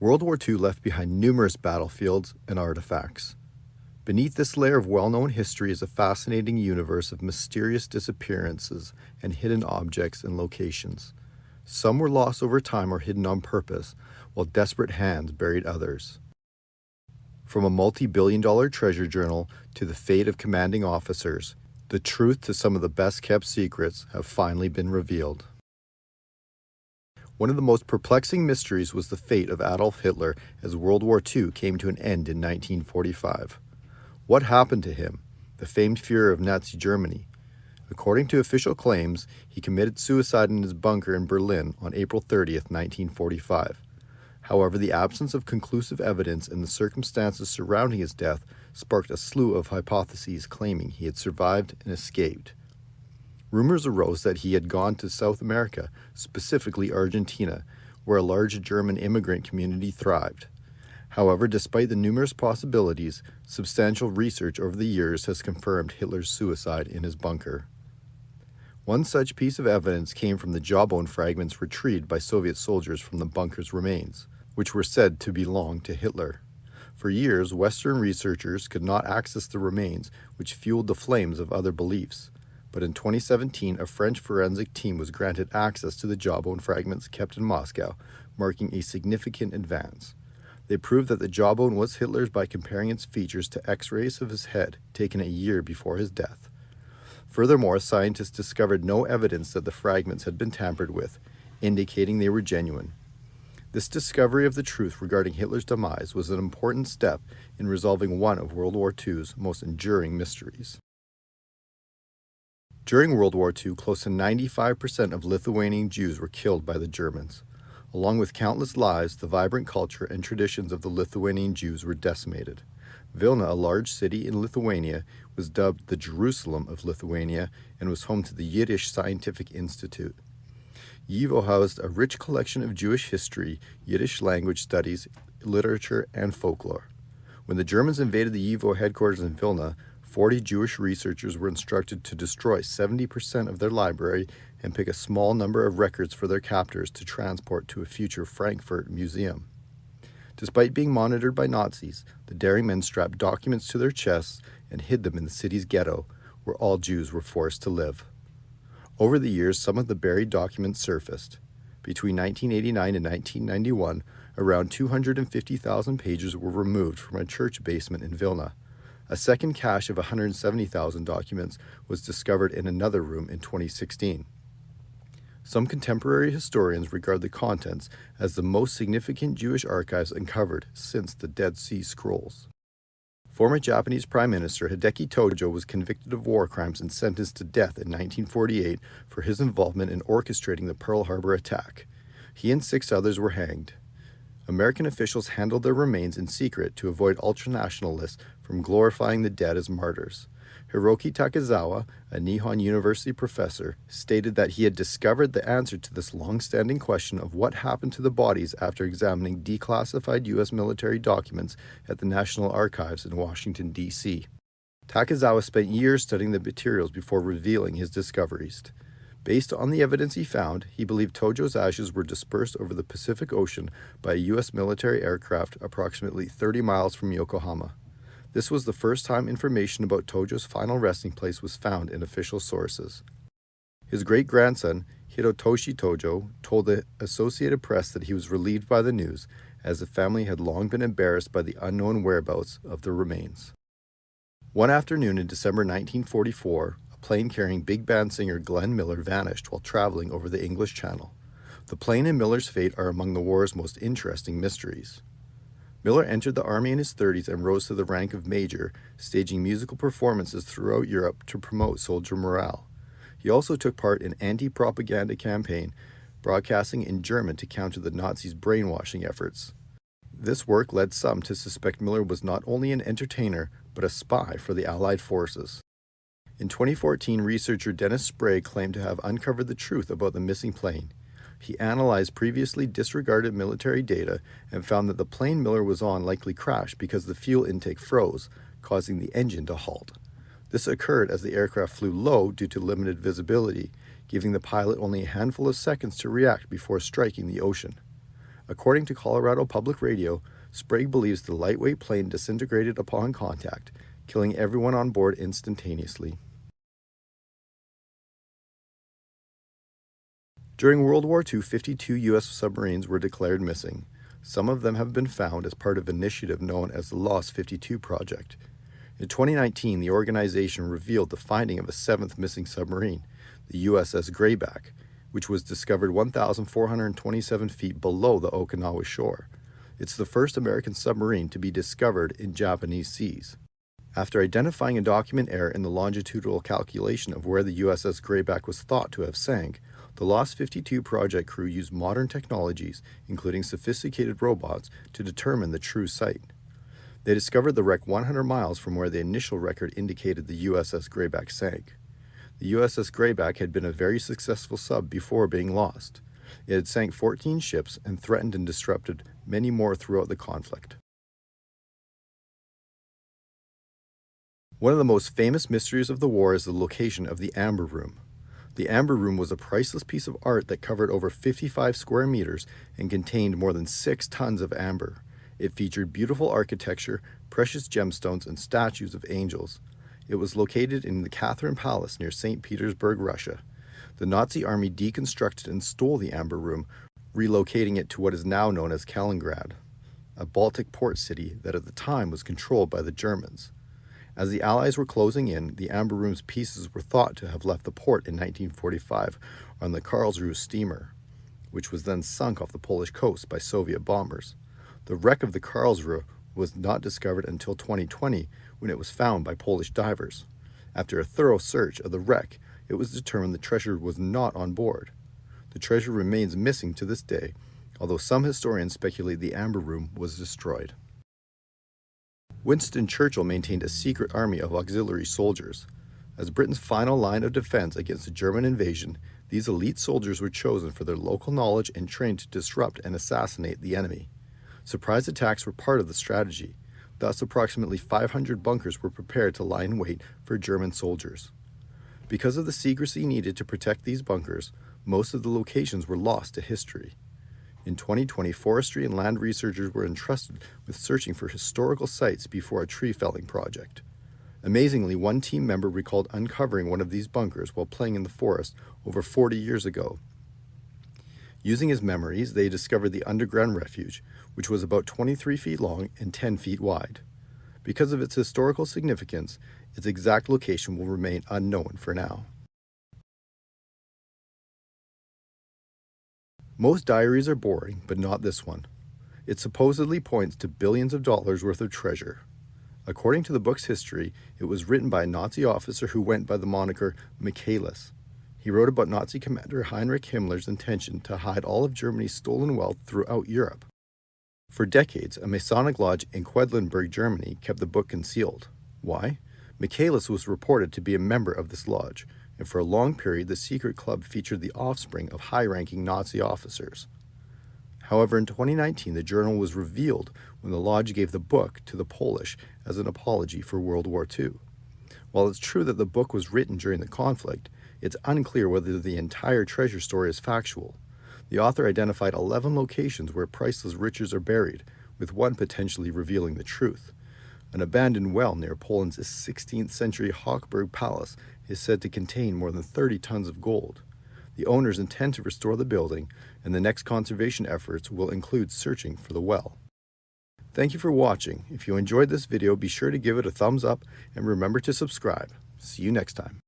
World War II left behind numerous battlefields and artifacts. Beneath this layer of well-known history is a fascinating universe of mysterious disappearances and hidden objects and locations. Some were lost over time or hidden on purpose, while desperate hands buried others. From a multi-billion-dollar treasure journal to the fate of commanding officers, the truth to some of the best-kept secrets have finally been revealed. One of the most perplexing mysteries was the fate of Adolf Hitler as World War II came to an end in 1945. What happened to him, the famed Führer of Nazi Germany? According to official claims, he committed suicide in his bunker in Berlin on April 30, 1945. However, the absence of conclusive evidence and the circumstances surrounding his death sparked a slew of hypotheses claiming he had survived and escaped. Rumors arose that he had gone to South America, specifically Argentina, where a large German immigrant community thrived. However, despite the numerous possibilities, substantial research over the years has confirmed Hitler's suicide in his bunker. One such piece of evidence came from the jawbone fragments retrieved by Soviet soldiers from the bunker's remains, which were said to belong to Hitler. For years, Western researchers could not access the remains, which fueled the flames of other beliefs. But in 2017, a French forensic team was granted access to the jawbone fragments kept in Moscow, marking a significant advance. They proved that the jawbone was Hitler's by comparing its features to X-rays of his head taken a year before his death. Furthermore, scientists discovered no evidence that the fragments had been tampered with, indicating they were genuine. This discovery of the truth regarding Hitler's demise was an important step in resolving one of World War II's most enduring mysteries. During World War II, close to 95% of Lithuanian Jews were killed by the Germans. Along with countless lives, the vibrant culture and traditions of the Lithuanian Jews were decimated. Vilna, a large city in Lithuania, was dubbed the Jerusalem of Lithuania and was home to the Yiddish Scientific Institute. YIVO housed a rich collection of Jewish history, Yiddish language studies, literature, and folklore. When the Germans invaded the YIVO headquarters in Vilna, 40 Jewish researchers were instructed to destroy 70% of their library and pick a small number of records for their captors to transport to a future Frankfurt museum. Despite being monitored by Nazis, the daring men strapped documents to their chests and hid them in the city's ghetto, where all Jews were forced to live. Over the years, some of the buried documents surfaced. Between 1989 and 1991, around 250,000 pages were removed from a church basement in Vilna. A second cache of 170,000 documents was discovered in another room in 2016. Some contemporary historians regard the contents as the most significant Jewish archives uncovered since the Dead Sea Scrolls. Former Japanese Prime Minister Hideki Tojo was convicted of war crimes and sentenced to death in 1948 for his involvement in orchestrating the Pearl Harbor attack. He and 6 others were hanged. American officials handled their remains in secret to avoid ultranationalists from glorifying the dead as martyrs. Hiroki Takezawa, a Nihon University professor, stated that he had discovered the answer to this long-standing question of what happened to the bodies after examining declassified U.S. military documents at the National Archives in Washington, D.C. Takezawa spent years studying the materials before revealing his discoveries. Based on the evidence he found, he believed Tojo's ashes were dispersed over the Pacific Ocean by a U.S. military aircraft approximately 30 miles from Yokohama. This was the first time information about Tojo's final resting place was found in official sources. His great-grandson, Hirotoshi Tojo, told the Associated Press that he was relieved by the news, as the family had long been embarrassed by the unknown whereabouts of the remains. One afternoon in December 1944, a plane carrying big band singer Glenn Miller vanished while traveling over the English Channel. The plane and Miller's fate are among the war's most interesting mysteries. Miller entered the Army in his 30s and rose to the rank of major, staging musical performances throughout Europe to promote soldier morale. He also took part in anti-propaganda campaign, broadcasting in German to counter the Nazis' brainwashing efforts. This work led some to suspect Miller was not only an entertainer, but a spy for the Allied forces. In 2014, researcher Dennis Sprague claimed to have uncovered the truth about the missing plane. He analyzed previously disregarded military data and found that the plane Miller was on likely crashed because the fuel intake froze, causing the engine to halt. This occurred as the aircraft flew low due to limited visibility, giving the pilot only a handful of seconds to react before striking the ocean. According to Colorado Public Radio, Sprague believes the lightweight plane disintegrated upon contact, killing everyone on board instantaneously. During World War II, 52 U.S. submarines were declared missing. Some of them have been found as part of an initiative known as the Lost 52 Project. In 2019, the organization revealed the finding of a seventh missing submarine, the USS Grayback, which was discovered 1,427 feet below the Okinawa shore. It's the first American submarine to be discovered in Japanese seas. After identifying a document error in the longitudinal calculation of where the USS Grayback was thought to have sank, the Lost 52 project crew used modern technologies, including sophisticated robots, to determine the true site. They discovered the wreck 100 miles from where the initial record indicated the USS Grayback sank. The USS Grayback had been a very successful sub before being lost. It had sank 14 ships and threatened and disrupted many more throughout the conflict. One of the most famous mysteries of the war is the location of the Amber Room. The Amber Room was a priceless piece of art that covered over 55 square meters and contained more than 6 tons of amber. It featured beautiful architecture, precious gemstones, and statues of angels. It was located in the Catherine Palace near St. Petersburg, Russia. The Nazi army deconstructed and stole the Amber Room, relocating it to what is now known as Kaliningrad, a Baltic port city that at the time was controlled by the Germans. As the Allies were closing in, the Amber Room's pieces were thought to have left the port in 1945 on the Karlsruhe steamer, which was then sunk off the Polish coast by Soviet bombers. The wreck of the Karlsruhe was not discovered until 2020 when it was found by Polish divers. After a thorough search of the wreck, it was determined the treasure was not on board. The treasure remains missing to this day, although some historians speculate the Amber Room was destroyed. Winston Churchill maintained a secret army of auxiliary soldiers. As Britain's final line of defense against the German invasion, these elite soldiers were chosen for their local knowledge and trained to disrupt and assassinate the enemy. Surprise attacks were part of the strategy. Thus, approximately 500 bunkers were prepared to lie in wait for German soldiers. Because of the secrecy needed to protect these bunkers, most of the locations were lost to history. In 2020, forestry and land researchers were entrusted with searching for historical sites before a tree felling project. Amazingly, one team member recalled uncovering one of these bunkers while playing in the forest over 40 years ago. Using his memories, they discovered the underground refuge, which was about 23 feet long and 10 feet wide. Because of its historical significance, its exact location will remain unknown for now. Most diaries are boring, but not this one. It supposedly points to billions of dollars worth of treasure. According to the book's history, it was written by a Nazi officer who went by the moniker Michaelis. He wrote about Nazi commander Heinrich Himmler's intention to hide all of Germany's stolen wealth throughout Europe. For decades, a Masonic lodge in Quedlinburg, Germany, kept the book concealed. Why? Michaelis was reported to be a member of this lodge, and for a long period the secret club featured the offspring of high-ranking Nazi officers. However, in 2019, the journal was revealed when the lodge gave the book to the Polish as an apology for World War II. While it's true that the book was written during the conflict, it's unclear whether the entire treasure story is factual. The author identified 11 locations where priceless riches are buried, with one potentially revealing the truth. An abandoned well near Poland's 16th century Hochberg Palace is said to contain more than 30 tons of gold. The owners intend to restore the building, and the next conservation efforts will include searching for the well. Thank you for watching. If you enjoyed this video, be sure to give it a thumbs up and remember to subscribe. See you next time.